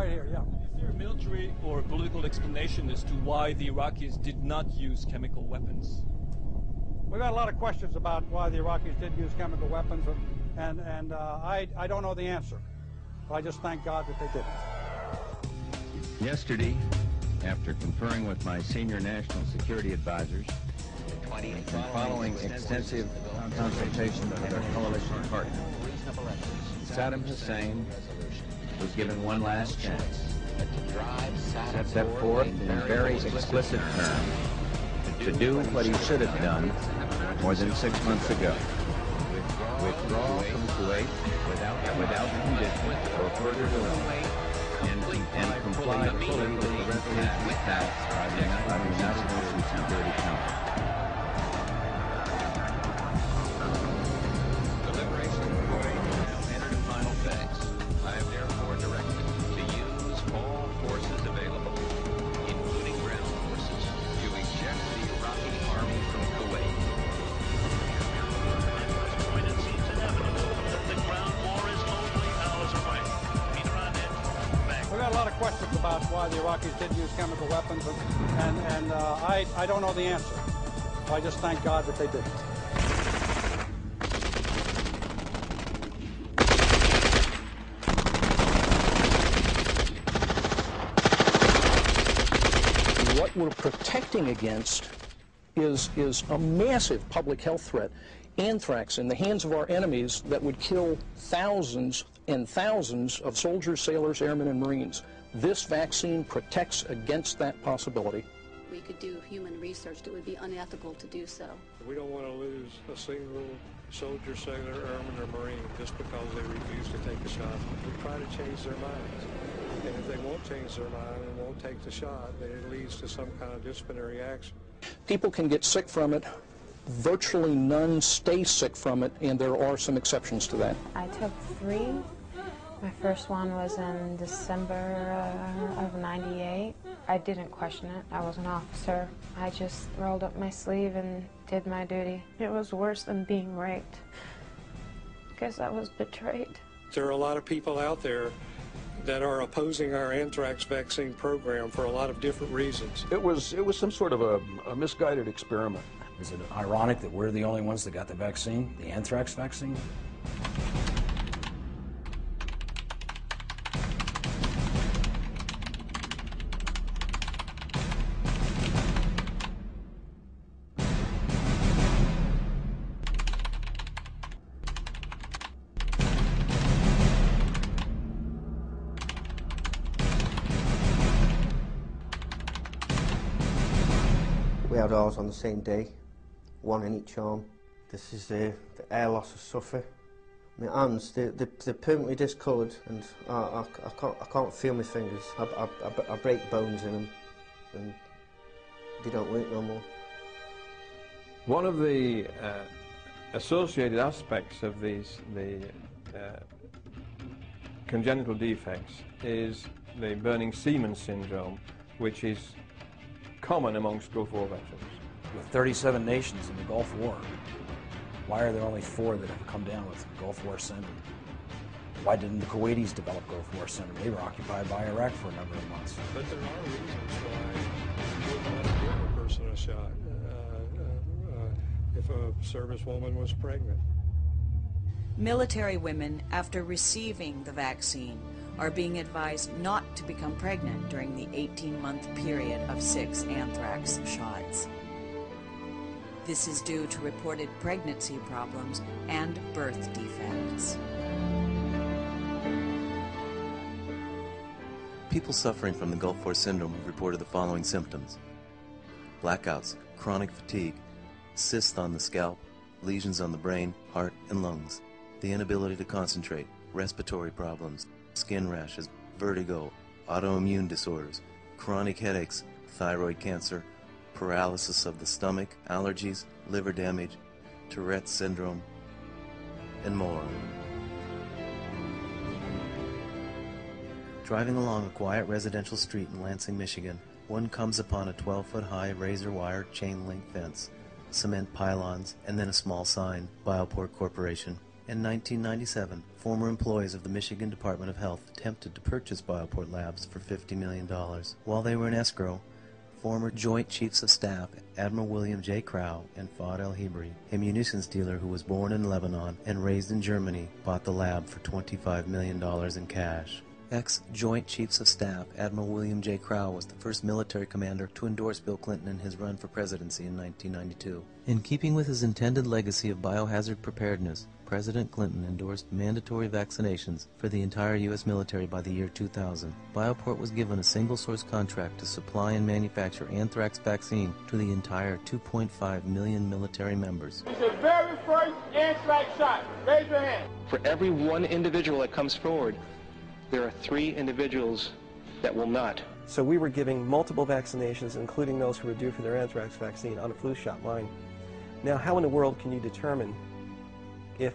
right here, yeah. Is there a military or political explanation as to why the Iraqis did not use chemical weapons? We've got a lot of questions about why the Iraqis did use chemical weapons, and I don't know the answer. I just thank God that they didn't. Yesterday, after conferring with my senior national security advisors and following extensive consultation with our coalition partner, Saddam Hussein was given one last chance. Set forth in very explicit terms to do what he should have done more than 6 months ago. Withdraw from Kuwait without condition or further delay, and comply fully with the resolution passed by the United Nations Security Council. The liberation of Kuwait has now entered a final phase. I am therefore directed to use all forces available, including ground forces, to eject the Iraqi army from Kuwait. At this point, it seems inevitable that the ground war is only hours away. Peter Arnett, back. We've got a lot of questions about why the Iraqis did use chemical weapons, and I don't know the answer. I just thank God that they didn't. What we're protecting against is a massive public health threat. Anthrax in the hands of our enemies that would kill thousands and thousands of soldiers, sailors, airmen, and Marines. This vaccine protects against that possibility. We could do human research. It would be unethical to do so. We don't want to lose a single soldier, sailor, airman, or Marine just because they refuse to take a shot. We try to change their minds. And if they won't change their mind and won't take the shot, then it leads to some kind of disciplinary action. People can get sick from it. Virtually none stay sick from it, and there are some exceptions to that. I took 3. My first one was in December of '98. I didn't question it. I was an officer. I just rolled up my sleeve and did my duty. It was worse than being raped because I was betrayed. There are a lot of people out there that are opposing our anthrax vaccine program for a lot of different reasons. It was some sort of a misguided experiment. Is it ironic that we're the only ones that got the vaccine, the anthrax vaccine? We had ours on the same day, one in each arm. This is the air loss I suffer. My hands, they're permanently discoloured, and I can't feel my fingers. I break bones in them, and they don't work no more. One of the associated aspects of the congenital defects is the burning semen syndrome, which is common amongst Gulf War veterans. With 37 nations in the Gulf War, why are there only 4 that have come down with Gulf War syndrome? Why didn't the Kuwaitis develop Gulf War syndrome? They were occupied by Iraq for a number of months. But there are reasons why you wouldn't want to give a person a shot if a servicewoman was pregnant. Military women, after receiving the vaccine, are being advised not to become pregnant during the 18-month period of 6 anthrax shots. This is due to reported pregnancy problems and birth defects. People suffering from the Gulf War syndrome have reported the following symptoms: blackouts, chronic fatigue, cysts on the scalp, lesions on the brain, heart, and lungs, the inability to concentrate, respiratory problems, skin rashes, vertigo, autoimmune disorders, chronic headaches, thyroid cancer, paralysis of the stomach, allergies, liver damage, Tourette's syndrome, and more. Driving along a quiet residential street in Lansing, Michigan, one comes upon a 12-foot-high razor-wire chain-link fence, cement pylons, and then a small sign, Bioport Corporation, In 1997, former employees of the Michigan Department of Health attempted to purchase Bioport Labs for $50 million. While they were in escrow, former Joint Chiefs of Staff Admiral William J. Crow and Fuad El-Hibri, a munitions dealer who was born in Lebanon and raised in Germany, bought the lab for $25 million in cash. Ex-Joint Chiefs of Staff Admiral William J. Crow was the first military commander to endorse Bill Clinton in his run for presidency in 1992. In keeping with his intended legacy of biohazard preparedness, President Clinton endorsed mandatory vaccinations for the entire U.S. military by the year 2000. Bioport was given a single-source contract to supply and manufacture anthrax vaccine to the entire 2.5 million military members. It's the very first anthrax shot. Raise your hand. For every one individual that comes forward, there are 3 individuals that will not. So we were giving multiple vaccinations, including those who were due for their anthrax vaccine, on a flu shot line. Now, how in the world can you determine if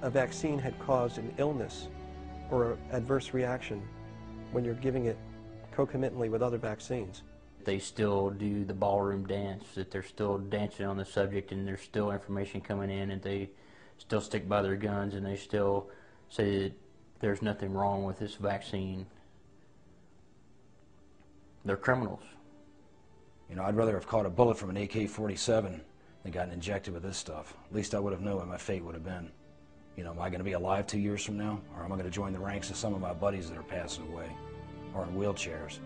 a vaccine had caused an illness or an adverse reaction when you're giving it concomitantly with other vaccines? They still do the ballroom dance, that they're still dancing on the subject, and there's still information coming in, and they still stick by their guns, and they still say that there's nothing wrong with this vaccine. They're criminals. You know, I'd rather have caught a bullet from an AK-47 than gotten injected with this stuff. At least I would have known what my fate would have been. You know, am I going to be alive 2 years from now? Or am I going to join the ranks of some of my buddies that are passing away? Or in wheelchairs?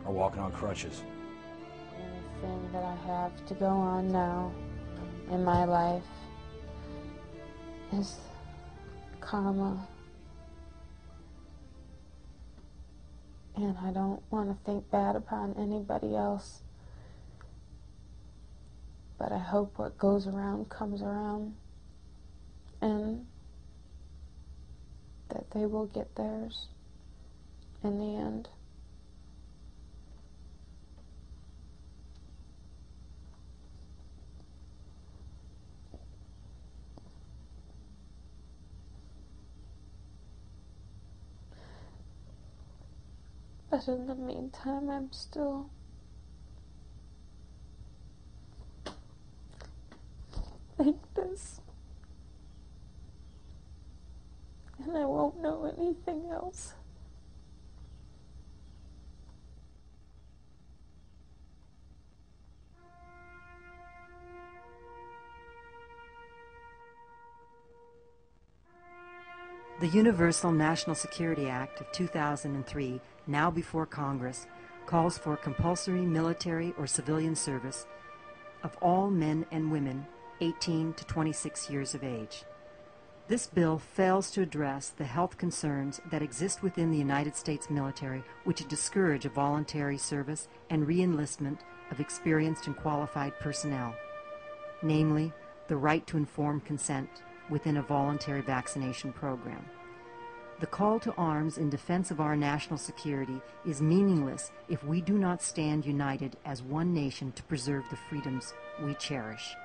Or walking on crutches? Anything that I have to go on now in my life is karma. And I don't want to think bad upon anybody else. But I hope what goes around comes around, and that they will get theirs in the end. But in the meantime, I'm still like this. And I won't know anything else. The Universal National Security Act of 2003, now before Congress, calls for compulsory military or civilian service of all men and women 18 to 26 years of age. This bill fails to address the health concerns that exist within the United States military, which discourage a voluntary service and re-enlistment of experienced and qualified personnel, namely the right to informed consent within a voluntary vaccination program. The call to arms in defense of our national security is meaningless if we do not stand united as one nation to preserve the freedoms we cherish.